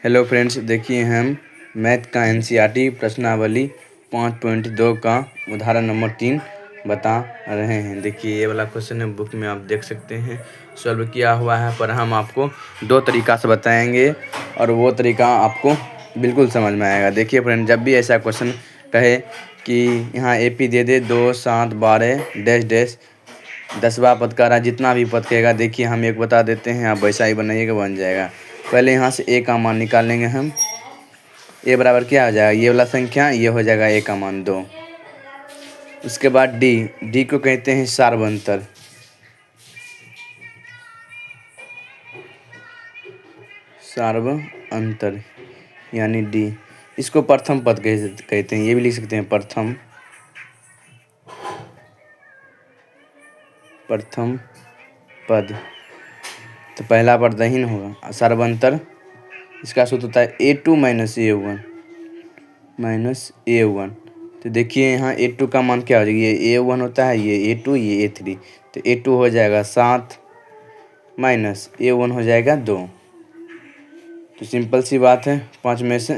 Hello friends, देखिए हम math का एनसीईआरटी प्रश्नावली 5.2 का उदाहरण नंबर 3 बता रहे हैं। देखिए ये वाला क्वेश्चन है, बुक में आप देख सकते हैं सॉल्व किया हुआ है, पर हम आपको दो तरीक़ा से बताएंगे और वो तरीका आपको बिल्कुल समझ में आएगा। देखिए फ्रेंड, जब भी ऐसा क्वेश्चन कहे कि यहाँ एपी दे दे 2, 7, 12 डैश डैश 10वां पद का रहा, जितना भी पद कहेगा देखिए हम एक बता देते हैं, आप वैसा ही बनाइएगा, बन जाएगा। पहले यहाँ से ए का मान निकाल लेंगे हम। ए बराबर क्या हो जाएगा, ये वाला संख्या, ये हो जाएगा ए का मान 2। उसके बाद डी को कहते हैं सार्वंतर। सार्वंतर यानी डी, इसको प्रथम पद कहते हैं, ये भी लिख सकते हैं प्रथम पद। तो पहला पद नहीं होगा। सार्वंतर इसका सूत्र होता है A2 माइनस A1। तो देखिए यहाँ A2 का मान क्या हो जाएगा, ये A1 होता है, ये A2, ये A3। तो A2 हो जाएगा 7 माइनस A1 हो जाएगा 2। तो सिंपल सी बात है,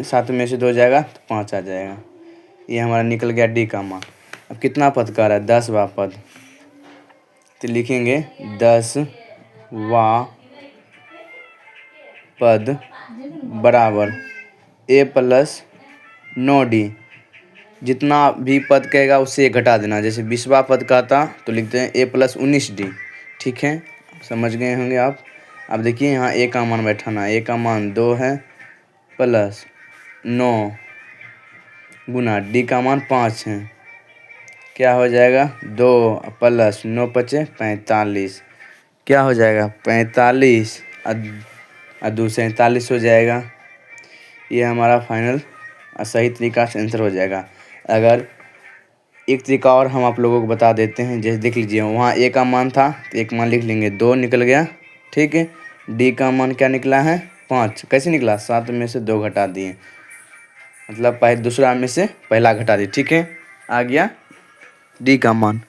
7 में से 2 जाएगा तो 5 आ जाएगा। ये हमारा निकल गया डी का मान। अब कितना पद का रहा है, 10वां पद। तो लिखेंगे 10वां पद बराबर A प्लस 9D। जितना भी पद कहेगा उससे घटा देना। जैसे 20वां पद का था तो लिखते हैं A प्लस 19D। ठीक है, समझ गए होंगे आप। अब देखिए यहाँ ए का मान बैठाना, ए का मान 2 है प्लस 9 गुना डी का मान 5 है। क्या हो जाएगा, 2 प्लस 9 × 5 = 45। क्या हो जाएगा, 45 और 2 47 हो जाएगा। ये हमारा फाइनल सही तरीका से आंसर हो जाएगा। अगर एक तरीका और हम आप लोगों को बता देते हैं, जैसे देख लीजिए वहाँ ए का मान था तो एक मान लिख लेंगे, 2 निकल गया। ठीक है, डी का मान क्या निकला है, 5। कैसे निकला, 7 में से 2 घटा दिए, मतलब दूसरा में से पहला घटा दिए। ठीक है, आ गया डी का मान।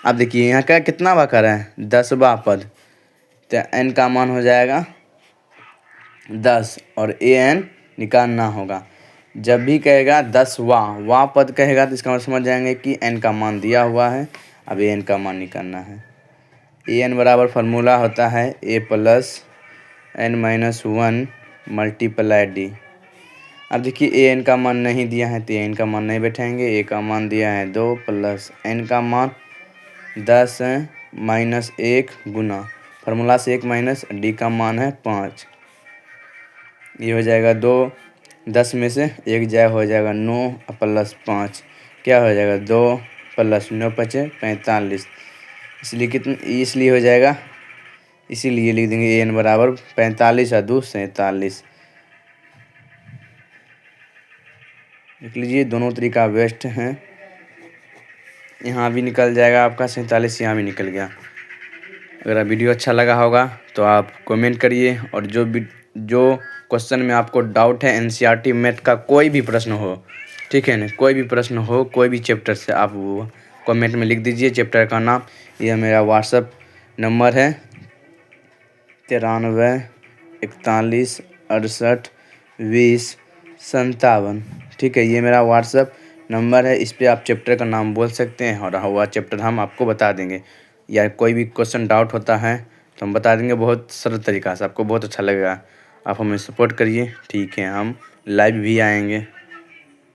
अब देखिए यहाँ का कितना बका है, 10वां पद। तो एन का मान हो जाएगा 10 और ए एन निकालना होगा। जब भी कहेगा 10वां पद कहेगा तो इसका मतलब समझ जाएंगे कि एन का मान दिया हुआ है, अब ए एन का मान निकालना है। ए एन बराबर फार्मूला होता है A plus n minus 1 multiply D. अब देखिए ए एन का मान नहीं दिया है तो ए एन का मान नहीं बैठाएंगे। ए का मान दिया है 2 प्लस एन का मान 10 है माइनस 1 गुना फार्मूला से 1 माइनस डी का मान है 5। ये हो जाएगा 2, 10 में से 1 जाए हो जाएगा 9 प्लस 5। क्या हो जाएगा, 2 प्लस 9 × 5 = 45। इसलिए हो जाएगा, इसीलिए लिख देंगे ए एन बराबर 45 और 2 47। देख लीजिए दोनों तरीका बेस्ट हैं। यहाँ भी निकल जाएगा आपका 47, यहाँ भी निकल गया। अगर वीडियो अच्छा लगा होगा तो आप कमेंट करिए, और जो क्वेश्चन में आपको डाउट है एनसीईआरटी मैथ का कोई भी प्रश्न हो, ठीक है ना, कोई भी प्रश्न हो कोई भी चैप्टर से, आप वो कमेंट में लिख दीजिए चैप्टर का नाम। यह मेरा व्हाट्सअप नंबर है 93 41 68 20 57। ठीक है, ये मेरा व्हाट्सअप नंबर है, इस पर आप चैप्टर का नाम बोल सकते हैं और वह चैप्टर हम आपको बता देंगे। या कोई भी क्वेश्चन डाउट होता है तो हम बता देंगे बहुत सरल तरीक़ा से, आपको बहुत अच्छा लगेगा। आप हमें सपोर्ट करिए। ठीक है, हम लाइव भी आएंगे।